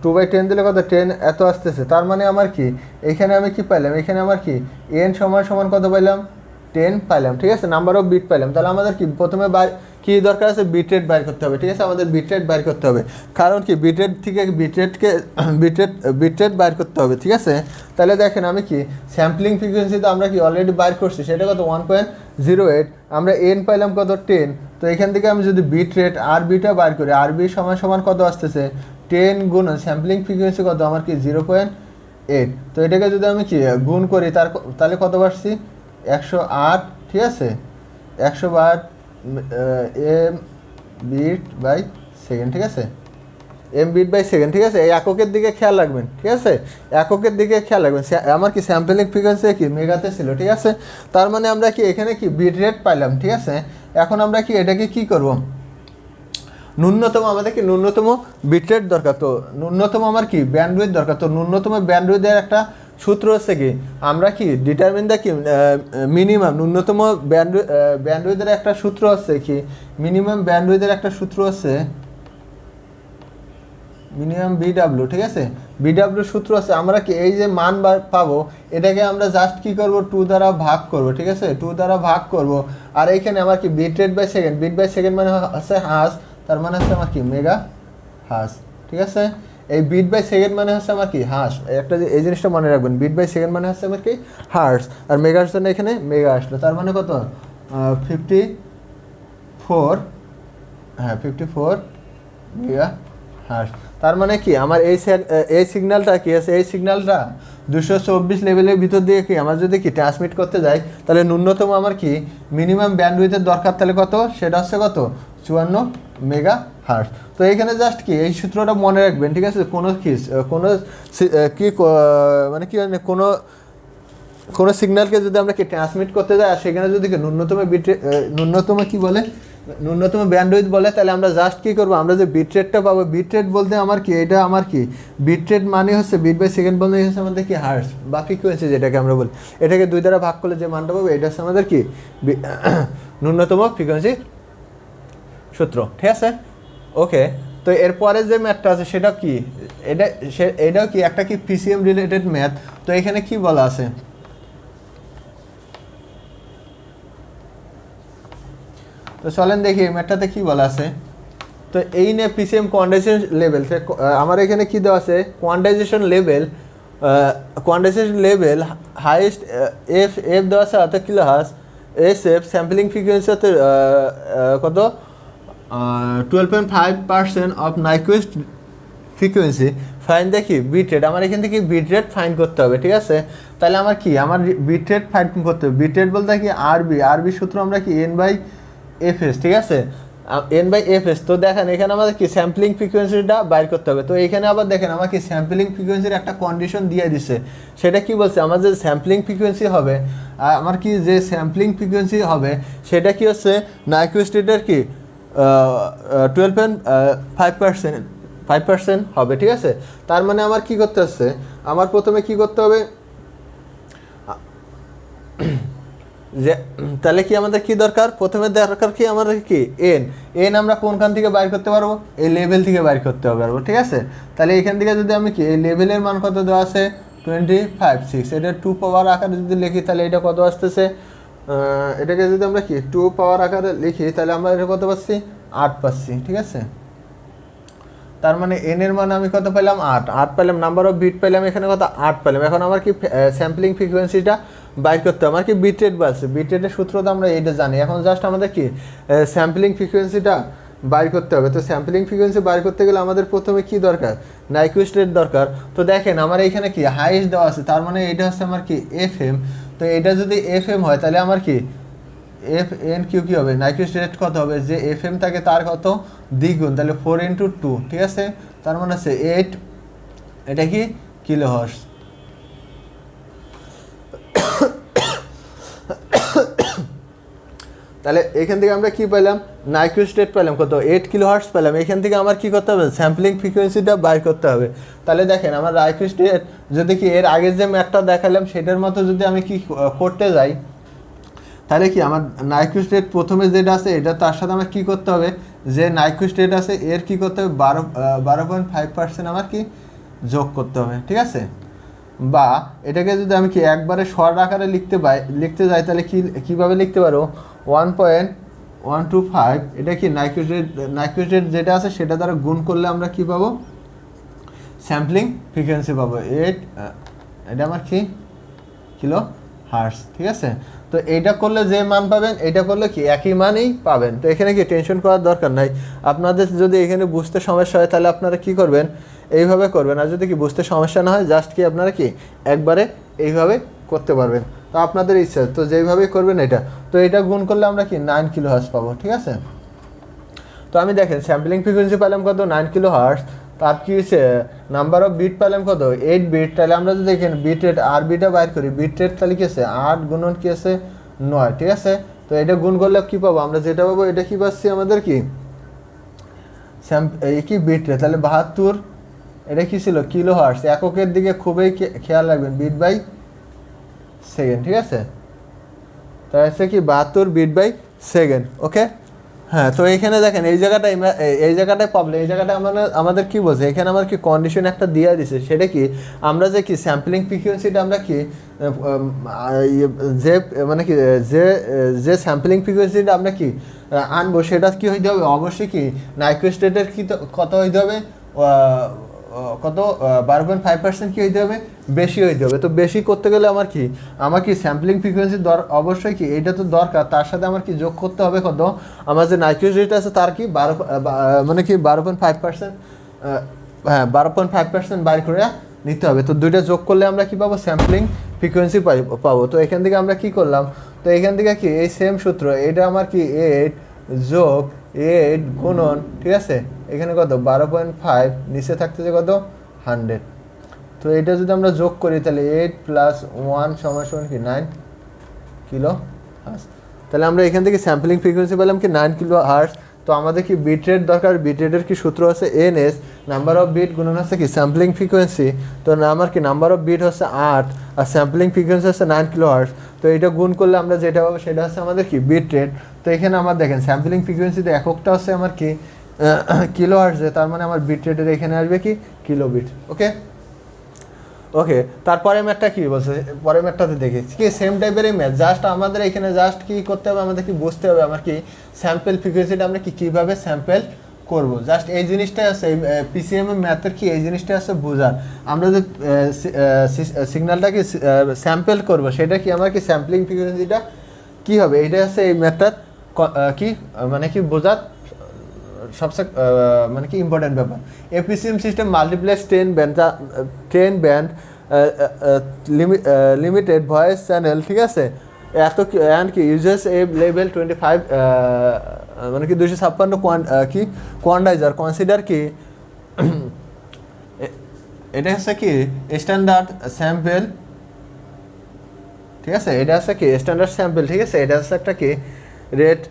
2/10 দিলে কত 10 এত আসতেছে, তার মানে আমার কি এখানে আমি কি পাইলাম, এখানে আমার কি n সমান সমান কত পাইলাম 10 পাইলাম, ঠিক আছে, নাম্বার অফ বিট পাইলাম। তাহলে আমাদের কি প্রথমে কি দরকার আছে বিট রেট বাইর করতে হবে, ঠিক আছে, আমাদের বিট রেট বাইর করতে হবে, কারণ কি বিট রেট থেকে বিট রেট বাইর করতে হবে, ঠিক আছে। তাহলে দেখেন আমি কি স্যাম্পলিং ফ্রিকোয়েন্সি তো আমরা কি অলরেডি বাইর করছি, সেটা কত 1.08, আমরা এন পাইলাম কত 10, তো এখান থেকে আমি যদি বিট রেট আর বিটা বাইর করি, আর বি সমান সমান কত আসতেছে 10 গুণ স্যাম্পলিং ফ্রিকোয়েন্সি কত আমার কি 0.8, তো এটাকে যদি আমি কি গুণ করি তাহলে কত পাচ্ছি 108, ঠিক আছে, 108 এম বিট বাই সেকেন্ড, ঠিক আছে, এম বিট বাই সেকেন্ড, ঠিক আছে, এই এককের দিকে খেয়াল রাখবেন, ঠিক আছে, এককের দিকে খেয়াল রাখবেন। আমার কি স্যাম্পলিং ফ্রিকোয়েন্সি কি মেগাতে ছিল, ঠিক আছে, তার মানে আমরা কি এখানে কি বিট রেট পাইলাম, ঠিক আছে। এখন আমরা কি এটাকে কি করব, ন্যূনতম আমাদের কি ন্যূনতম বিট রেট দরকার, তো ন্যূনতম আমার কি ব্যান্ডউইথ দরকার, তো ন্যূনতম ব্যান্ডউইথের একটা সূত্র হচ্ছে কি আমরা কি ডিটারমিন দ্য কি মিনিমাম ন্যূনতম ব্যান্ডউইথের একটা সূত্র হচ্ছে কি মিনিমাম ব্যান্ডউইথের একটা সূত্র হচ্ছে মিনিমাম বিডাব্লিউ, ঠিক আছে, বিডাব্লিউ সূত্র আছে, আমরা কি এই যে মান পাবো এটাকে আমরা জাস্ট কি করব 2 দ্বারা ভাগ করব, ঠিক আছে, 2 দ্বারা ভাগ করব, আর এইখানে আমার কি bit rate by second, bit by second মানে হচ্ছে হার্স, তার মানে হচ্ছে আমার কি মেগা হার্স, ঠিক আছে, এই বিট বাই সেকেন্ড মানে হচ্ছে আমার কি হার্স, একটা এই জিনিসটা মনে রাখবেন, বিট বাই সেকেন্ড মানে হচ্ছে আমার কি হার্স, আর মেগা হার্স জন্য এখানে মেগা আসলো, তার মানে কত 54, হ্যাঁ 54 মেগা হার্স। তার মানে কি আমার এই সিগন্যালটা কি আছে, এই সিগন্যালটা 224 লেভেলের ভিতর দিয়ে কি আমার যদি কি ট্রান্সমিট করতে যাই তাহলে ন্যূনতম আমার কি মিনিমাম ব্যান্ডউইথের দরকার, তাহলে কত সেটা হচ্ছে কত 54 মেগা হার্স। তো এইখানে জাস্ট কি এই সূত্রটা মনে রাখবেন, ঠিক আছে, কোনো মানে কি কোনো সিগন্যালকে যদি আমরা কি ট্রান্সমিট করতে যাই আর সেখানে যদি ন্যূনতম কি বলে ন্যূনতম ব্যান্ডউইথ বলে, তাহলে আমরা জাস্ট কী করবো, আমরা যে বিট রেটটা পাবো, বিট রেট বলতে আমার কি এটা আমার কি বিট রেট মানে হচ্ছে বিট বাই সেকেন্ড বলতে হচ্ছে আমাদের কি হার্স বা ফ্রিকোয়েন্সি যেটাকে আমরা বলি, এটাকে 2 দ্বারা ভাগ করলে যে মানটা পাবো এটা হচ্ছে আমাদের কি ন্যূনতম ফ্রিকোয়েন্সি সূত্র, ঠিক আছে। ওকে, তো এরপরে যে ম্যাথটা আছে সেটা কি এটাও কি একটা কি পিসিএম রিলেটেড ম্যাথ, তো এখানে কি বলা আছে, তো চলেন দেখি এই ম্যাথটাতে কী বলা আছে। তো এই নিয়ে পিসিএম কোয়ান্টাইজেশন লেভেল, আমার এখানে কী দেওয়া আছে কোয়ান্টাইজেশন লেভেল হাইয়েস্ট এফ দেওয়া আছে অর্থাৎ kilo hertz, F sampling frequency হচ্ছে কত 12.5% অফ নাইকুইস্ট ফ্রিকোয়েন্সি, ফাইন দেখি বিট রেট, আমার এখান থেকে বিট রেট ফাইন করতে হবে, ঠিক আছে। তাহলে আমার কি আমার বিট রেট ফাইন করতে হবে, বিট রেট বলতে কি আরবি সূত্র আমরা কি n/fs, ঠিক আছে, n/fs। তো দেখেন এখানে আমাদের কি স্যাম্পলিং ফ্রিকোয়েন্সিটা বাইর করতে হবে, তো এখানে আবার দেখেন আমাকে স্যাম্পলিং ফ্রিকোয়েন্সির একটা কন্ডিশন দিয়ে দিছে, সেটা কি বলছে আমার যে স্যাম্পলিং ফ্রিকোয়েন্সি হবে, আমার কি যে স্যাম্পলিং ফ্রিকোয়েন্সি হবে সেটা কি হচ্ছে নাইকুইস্ট রেটের কি 12.5% 5% হবে, ঠিক আছে। তার মানে আমার কি করতে হচ্ছে, আমার প্রথমে কি করতে হবে যে তাহলে কি আমাদের কি দরকার, প্রথমে দরকার কি আমাদের কি এন আমরা কোনখান থেকে বাইর করতে পারবো, এই লেভেল থেকে বাইর করতে পারবো, ঠিক আছে। তাহলে এখান থেকে যদি আমি কি এই লেভেলের মান কত দেওয়া আছে 25.6, এটা 2 পাওয়ার আকারে যদি লিখি তাহলে এটা কত আসতেছে, এটাকে যদি আমরা কি 2 পাওয়ার আকারে লিখি তাহলে আমরা এটা কত পাচ্ছি 8 পাচ্ছি, ঠিক আছে। তার মানে এন এর মান আমি কত পেলাম 8 পেলাম, নাম্বার অফ বিট পেলাম এখানে কত 8 পেলাম। এখন আমার কি স্যাম্পলিং ফ্রিকোয়েন্সিটা বাইর করতে হবে, আমার কি বিট রেট বাড়ছে, বিট রেটের সূত্র তো আমরা এইটা জানি। এখন জাস্ট আমাদের কি স্যাম্পলিং ফ্রিকোয়েন্সিটা বাইর করতে হবে। তো স্যাম্পলিং ফ্রিকোয়েন্সি বাইর করতে গেলে আমাদের প্রথমে কি দরকার, নাইকুইস্ট রেট দরকার। তো দেখেন আমার এইখানে কি হাইস্ট দেওয়া আছে, তার মানে এটা হচ্ছে আমার কি FM। তো এটা যদি FM হয় তাহলে আমার কি FN কি হবে, নাইকুইস্ট রেট কত হবে, যে FM থাকে তার কত দ্বিগুণ, তাহলে 4 × 2, ঠিক আছে। তার মানে হচ্ছে 8, এটা কি কিলো হার্টজ। তাহলে এখান থেকে আমরা কি পেলাম, নাইকুইস্ট রেট পেলাম কত 8 কিলো হার্টজ পেলাম। এখান থেকে আমার কি করতে হবে, স্যাম্পলিং ফ্রিকোয়েন্সিটা বাইর করতে হবে। তাহলে দেখেন আমার নাইকুইস্ট রেট যদি কি এর আগের যে ম্যাথটা দেখালাম সেটার মতো যদি আমি কি করতে যাই, তাহলে কি আমার নাইকুইস্ট রেট প্রথমে যেটা আছে এটা তার সাথে আমার কী করতে হবে, যে নাইকুইস্ট রেট আছে এর কি করতে হবে 12.5% আমার কি যোগ করতে হবে, ঠিক আছে। বা এটাকে যদি আমি কি একবারে শর্ট আকারে লিখতে যাই তাহলে কীভাবে লিখতে পারো 1.125, এটা কি নাইকুইস্ট রেট যেটা আছে সেটা দ্বারা গুণ করলে আমরা কি পাবো, স্যাম্পলিং ফ্রিকোয়েন্সি পাবো 8, এটা আমার কি কিলো হার্টজ, ঠিক আছে। তো এইটা করলে যে মান পাবেন এটা করলে কি একই মানই পাবেন। তো এখানে কি টেনশন করার দরকার নাই। আপনাদের যদি এখানে বুঝতে সমস্যা হয় তাহলে আপনারা কি করবেন, এইভাবে করবেন। আর যদি কি বুঝতে সমস্যা না হয় জাস্ট কি আপনারা কি একবারে এইভাবে করতে পারবেন। তো আপনাদের ইচ্ছা, তো যেইভাবেই করবেন এটা। তো এটা গুণ করলে আমরা কি 9 কিলো হার্টজ পাবো, ঠিক আছে। তো আমি দেখেন স্যাম্পলিং ফ্রিকোয়েন্সি পেলাম কত 9 কিলো হার্টজ, তার কি হচ্ছে নাম্বার অফ বিট পেলাম কত 8 বিট। তাহলে আমরা যদি এখানে বিট রেট আর বিটা বাইর করি, বিট রেট তাহলে কি আছে 8 গুণন কি আছে 9, ঠিক আছে। তো এটা গুণ করলে কি পাবো, আমরা যেটা পাবো এটা কি পাচ্ছি আমাদের কি এই কি বিট রেট, তাহলে 72, এটা কি ছিল কিলো হার্টজ। এককের দিকে খুবই খেয়াল রাখবেন, বিট বাই সেকেন্ড, ঠিক আছে। তাই হচ্ছে কি 72 বিট বাই সেকেন্ড, ওকে। হ্যাঁ, তো এইখানে দেখেন এই জায়গাটায় প্রবলেম, এই জায়গাটায় আমাদের কি বলছে, এখানে আমার কি কন্ডিশন একটা দিয়ে দিছে, সেটা কি আমরা যে কি স্যাম্পলিং ফ্রিকোয়েন্সিটা আমরা কি যে মানে কি যে স্যাম্পলিং ফ্রিকোয়েন্সিটা আমরা কি আনবো সেটা কি হইতে হবে, অবশ্যই কি নাইকুইস্ট রেটের কি কত হইতে হবে, কত 12.5% কি হইতে হবে, বেশি হইতে হবে। তো বেশি করতে গেলে আমার কি স্যাম্পলিং ফ্রিকোয়েন্সি অবশ্যই কি এটা তো দরকার, তার সাথে আমার কি যোগ করতে হবে কত, আমার যে নাইকুইস্ট রেট আছে তার কি 12.5%, হ্যাঁ 12.5% বাইর করে নিতে হবে। তো দুইটা যোগ করলে আমরা কি পাবো, স্যাম্পলিং ফ্রিকোয়েন্সি পাবো। তো এখান থেকে আমরা কি করলাম, তো এখান থেকে কি এই সেম সূত্র, এটা আমার কি 8 যোগ 8 গুণন, ঠিক আছে, এখানে কত 12.5, নিচে থাকতেছে কত 100। তো এটা যদি আমরা যোগ করি তাহলে 8 + 1 = কি 9 কিলো হার্টজ। তাহলে আমরা এখান থেকে স্যাম্পলিং ফ্রিকোয়েন্সি পেলাম কি 9 কিলো হার্টজ। তো আমাদের কি বিট রেট দরকার, বিট রেটের কি সূত্র আছে NS, নাম্বার অফ বিট গুণন হচ্ছে কি স্যাম্পলিং ফ্রিকোয়েন্সি। তো আমার কি নাম্বার অফ বিট হচ্ছে 8 আর স্যাম্পলিং ফ্রিকোয়েন্সি হচ্ছে 9 কিলো হার্টজ। তো এটা গুণ করলে আমরা যেটা পাবো সেটা হচ্ছে আমাদের কি বিট রেট। তো এখানে আমার দেখেন স্যাম্পলিং ফ্রিকোয়েন্সিতে এককটা হচ্ছে আমার কি কিলো হার্টজে, তার মানে আমার বিট রেটের এখানে আসবে কি কিলো বিট, ওকে। তারপরে ম্যাথটা কি বলছে, পরের ম্যাথটাতে দেখি কি সেম টাইপেরই ম্যাথ, জাস্ট আমাদের এখানে জাস্ট কি করতে হবে, আমাদের কি বুঝতে হবে আমার কি স্যাম্পল ফ্রিকোয়েন্সিটা আমরা কি কীভাবে স্যাম্পল করব। জাস্ট এই জিনিসটাই আছে PCM ম্যাথের কি এই জিনিসটাই আছে বোঝার। আমরা যে সিগন্যালটাকে স্যাম্পল করব সেটা কি আমার কি স্যাম্পলিং ফ্রিকোয়েন্সিটা কী হবে, এইটাই আছে এই ম্যাথটার কি মানে কি বোঝার সবচেয়ে মানে কি ইম্পর্টেন্ট ব্যাপার। PCM system multiplex 10 band limited voice channel, ঠিক আছে, এত অ্যান্ড কি ইউজেস এ লেভেল 25 মানে কি 256 কি কোয়ান্টাইজার কনসিডার কি এটা হচ্ছে কি স্ট্যান্ডার্ড স্যাম্পল, ঠিক আছে, এটা হচ্ছে কি স্ট্যান্ডার্ড স্যাম্পল, ঠিক আছে, এটা হচ্ছে একটা কি রেট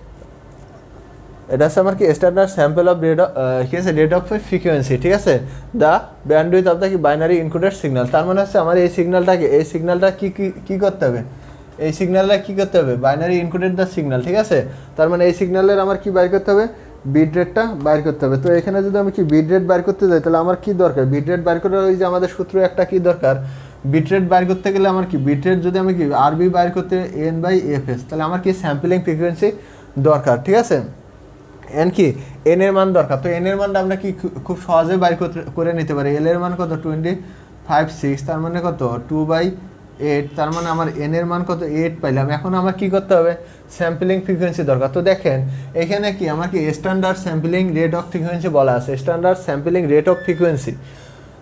এটা আছে আমার কি স্ট্যান্ডার্ড স্যাম্পল অফ রেট, কি আছে রেট অফ ফ্রিকোয়েন্সি, ঠিক আছে, দ্য ব্যান্ডউইথ অফ দ্য কি বাইনারি ইনকোডেড সিগন্যাল। তার মানে হচ্ছে আমার এই সিগন্যালটা কি করতে হবে, এই সিগন্যালটা কি করতে হবে, বাইনারি ইনকোডেড দ্য সিগন্যাল, ঠিক আছে। তার মানে এই সিগন্যালের আমার কি বাইর করতে হবে, বিট রেটটা বাইর করতে হবে। তো এখানে যদি আমি কি বিট রেট বাইর করতে যাই তাহলে আমার কি দরকার, বিট রেট বাইর করার ওই যে আমাদের সূত্র একটা কি দরকার, বিট রেট বাইর করতে গেলে আমার কি বিট রেট যদি আমি কি আরবি বাইর করতে n/fs, তাহলে আমার কি স্যাম্পলিং ফ্রিকোয়েন্সি দরকার, ঠিক আছে, এন কি এন এর মান দরকার। তো এন এর মানটা আমরা কি খুব সহজে বাইর করে নিতে পারি। এল এর মান কত 25/6, তার মানে কত 2/8, তার মানে আমার এন এর মান কত 8 পাইলাম। এখন আমার কি করতে হবে, স্যাম্পলিং ফ্রিকোয়েন্সি দরকার। তো দেখেন এখানে কি আমার কি standard sampling rate of frequency বলা আছে, standard sampling rate of frequency,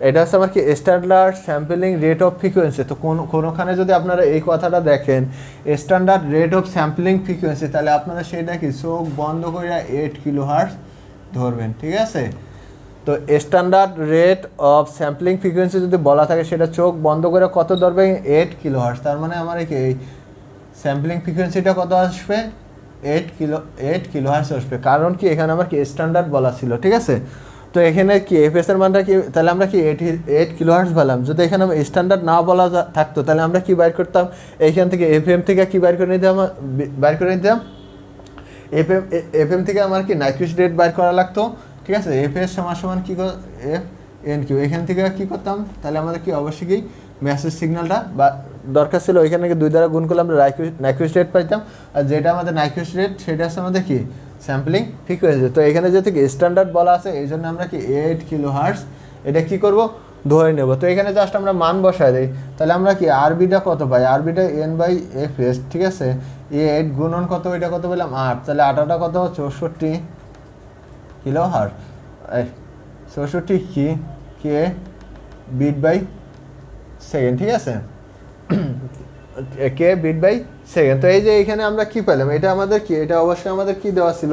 এটা হচ্ছে আমার কি standard sampling rate of frequency. তো কোনোখানে যদি আপনারা এই কথাটা দেখেন standard rate of sampling frequency, তাহলে আপনারা সেটা কি চোখ বন্ধ করে 8 কিলোহার্টজ ধরবেন, ঠিক আছে। তো standard rate of sampling frequency যদি বলা থাকে সেটা চোখ বন্ধ করে কত ধরবেন, 8 কিলোহার্টজ। তার মানে আমার এই স্যাম্পলিং ফ্রিকোয়েন্সিটা কত আসবে, 8 কিলোহার্টজ আসবে। কারণ কি এখানে আমার কি স্ট্যান্ডার্ড বলা ছিল, ঠিক আছে। তো এখানে কি এফএস এর মানটা কি, তাহলে আমরা কি 8 কিলোহার্টজ পেলাম। যদি এখানে স্ট্যান্ডার্ড না বলা থাকতো তাহলে আমরা কি বাইর করতাম, এইখান থেকে এফএম থেকে কি বাইর করে নিতাম, এফএম থেকে আমার কি নাইকুইস্ট রেট বাইর করা লাগতো, ঠিক আছে। এফএস সমান কি এফ এন কিউ, এখান থেকে কি করতাম, তাহলে আমাদের কি অবশ্যই কি মেসেজ সিগন্যালটা বা দরকার ছিল, ওইখানে 2 দ্বারা গুণ করলে আমরা নাইকুইস্ট রেট পাইতাম। আর যেটা আমাদের নাইকুইস্ট রেট সেটা হচ্ছে আমাদের কি স্যাম্পলিং ফ্রিকোয়েন্সি। তো এখানে যেহেতু স্ট্যান্ডার্ড বলা আছে এই জন্য আমরা কি 8 কিলোহার্টজ এটা কি করব, ধরে নেব। তো এখানে জাস্ট আমরা মান বসায় দিই, তাহলে আমরা কি আরবিটা কত পাই, আরবিটা n/fs, ঠিক আছে। 8 গুণন কত, এটা কত পেলাম 8, তাহলে 8টা কত 64 kilohertz, 64 K bit by second, ঠিক আছে, কে বিট বাই সেকেন্ড। তো এই যে এখানে আমরা কি পেলাম, এটা আমাদের কি, এটা অবশ্যই আমাদের কি দেওয়া ছিল,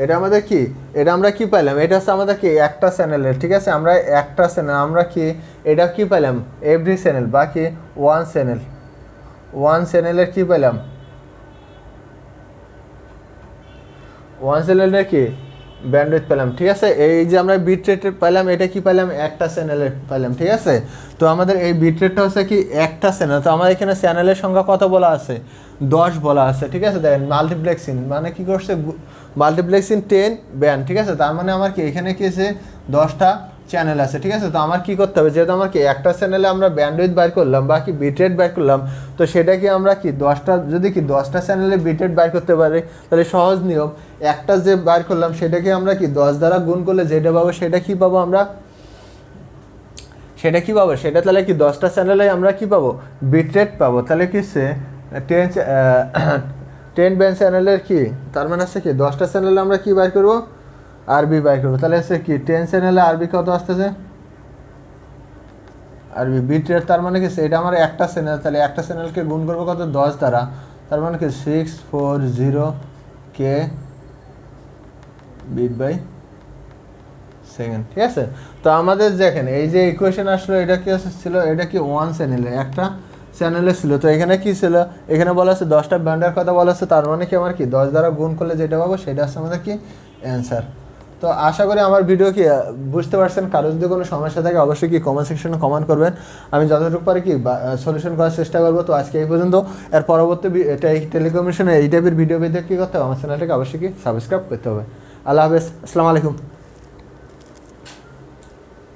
এটা আমাদের কি, এটা আমরা কি পাইলাম, এটা হচ্ছে আমাদের কি একটা চ্যানেলের, ঠিক আছে। আমরা একটা চ্যানেল আমরা কি এটা কি পাইলাম, এভরি চ্যানেল বা কি ওয়ান চ্যানেলের কি পাইলাম, ওয়ান চ্যানেলের কি ব্যান্ডউইথ পেলাম, ঠিক আছে। এই যে আমরা বিট রেট পেলাম এটা কি পেলাম, একটা চ্যানেলের পেলাম, ঠিক আছে। তো আমাদের এই বিট রেটটা হচ্ছে কি একটা চ্যানেল। তো আমার এখানে চ্যানেলের সংখ্যা কত বলা আছে, 10 বলা আছে, ঠিক আছে। দেখেন মাল্টিপ্লেক্সিং মানে কি করছে, মাল্টিপ্লেক্সিং 10 ব্যান্ড, ঠিক আছে। তার মানে আমার কি এখানে কি আছে 10টা চ্যানেল আছে, ঠিক আছে। তো আমার কি করতে হবে, যেহেতু আমার কি একটা চ্যানেলে আমরা ব্যান্ডউইথ বাইর করলাম বা কি বিট রেট বাইর করলাম, তো সেটা কি আমরা কি 10টা চ্যানেলে বিট রেট বাইর করতে পারি, তাহলে সহজ নিয়ম, একটা যে বাইর করলাম সেটাকে আমরা কি 10 দ্বারা গুণ করলে যেটা পাবো সেটা কি পাবো আমরা, সেটা তাহলে কি 10টা চ্যানেলে আমরা কি পাবো, বিট রেট পাবো। তাহলে কি সে 10 ব্যান্ড চ্যানেলের কি, তার মানে আছে কি 10টা চ্যানেলে আমরা কি বাইর করবো, আরবি বাইর করবো। তাহলে হচ্ছে কি 10 চ্যানেলে আরবি কত আসতেছে, আরবি বিট রেট, তার মানে কি এটা আমার একটা চ্যানেল, তাহলে একটা চ্যানেলকে গুণ করবো কত 10 দ্বারা, তার মানে কি 640 কে বিট বাই সেকেন্ড, ঠিক আছে। তো আমাদের দেখেন এই যে ইকুয়েশন আসলো এটা কি ছিল, এটা কি ওয়ান চ্যানেলে একটা চ্যানেলে ছিল। তো এখানে কি ছিল, এখানে বলা আছে 10টা ব্যান্ডের কথা বলা আছে, তার মানে কি আমার কি 10 দ্বারা গুণ করলে যেটা পাবো সেটা হচ্ছে আমাদের কি অ্যান্সার। তো আশা করি আমার ভিডিও কি বুঝতে পারছেন। কারো যদি কোনো সমস্যা থাকে অবশ্যই কি কমেন্ট সেকশনে কমেন্ট করবেন, আমি যতটুকু পারি কি সলিউশন করার চেষ্টা করবো। তো আজকে এই পর্যন্ত, এর পরবর্তী এই টেলিকমিউনিকেশনে এই টাইপের ভিডিও পেতে কী করতে হবে, আমার চ্যানেলটাকে অবশ্যই কি সাবস্ক্রাইব করতে হবে। আল্লাহ হাফেজ, আসসালামু আলাইকুম।